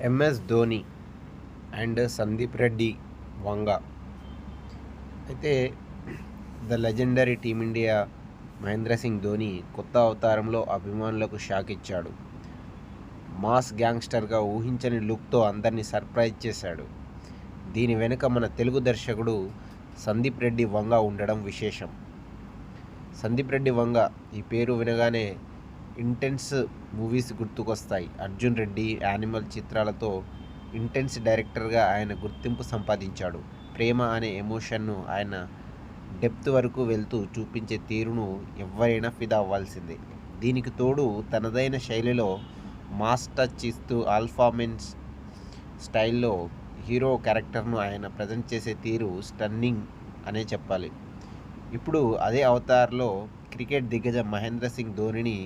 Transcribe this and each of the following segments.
MS Dhoni and Sandeep Reddy Vanga అయితే the legendary team India Mahendra Singh Dhoni కొత్త అవతారంలో అభిమానులకు షాక్ ఇచ్చాడు. మాస్ గ్యాంగ్స్టర్గా ఊహించని లుక్తో అందరినీ సర్ప్రైజ్ చేశాడు. దీని వెనుక మన తెలుగు దర్శకుడు సందీప్ రెడ్డి వంగ ఉండడం విశేషం. సందీప్ రెడ్డి వంగ ఈ పేరు వినగానే ఇంటెన్స్ మూవీస్ గుర్తుకొస్తాయి. అర్జున్ రెడ్డి, యానిమల్ చిత్రాలతో ఇంటెన్స్ డైరెక్టర్గా ఆయన గుర్తింపు సంపాదించాడు. ప్రేమ అనే ఎమోషన్ను ఆయన డెప్త్ వరకు వెళ్తూ చూపించే తీరును ఎవరైనా ఫిదా అవ్వాల్సిందే. దీనికి తోడు తనదైన శైలిలో మాస్ టచ్ ఇస్తూ ఆల్ఫా మెన్ స్టైల్లో హీరో క్యారెక్టర్ను ఆయన ప్రజెంట్ చేసే తీరు స్టన్నింగ్ అనే చెప్పాలి. ఇప్పుడు అదే అవతార్లో క్రికెట్ దిగ్గజం మహేంద్ర సింగ్ ధోనిని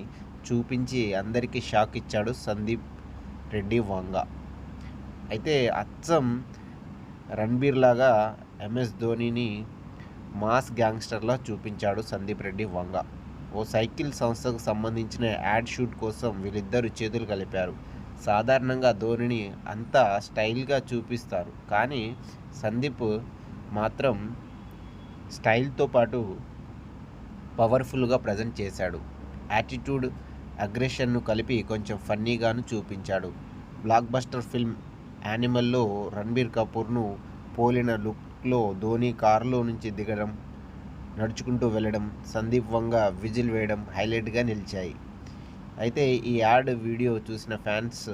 చూపించి అందరికీ షాక్ ఇచ్చాడు సందీప్ రెడ్డి వంగ. అయితే అచ్చం రణ్బీర్ లాగా ఎంఎస్ ధోనిని మాస్ గ్యాంగ్స్టర్లా చూపించాడు సందీప్ రెడ్డి వంగ. ఓ సైకిల్ సంస్థకు సంబంధించిన యాడ్ షూట్ కోసం వీళ్ళిద్దరూ చేతులు కలిపారు. సాధారణంగా ధోనిని అంతా స్టైల్గా చూపిస్తారు, కానీ సందీప్ మాత్రం స్టైల్తో పాటు పవర్ఫుల్గా ప్రజెంట్ చేశాడు. యాటిట్యూడ్, అగ్రెషన్ను కలిపి కొంచెం ఫన్నీగాను చూపించాడు. బ్లాక్ బస్టర్ ఫిల్మ్ యానిమల్లో రణ్బీర్ కపూర్ను పోలిన లుక్లో ధోని కారులో నుంచి దిగడం, నడుచుకుంటూ వెళ్ళడం, సందీప్ వంగ విజిల్ వేయడం హైలైట్గా నిలిచాయి. అయితే ఈ యాడ్ వీడియో చూసిన ఫ్యాన్స్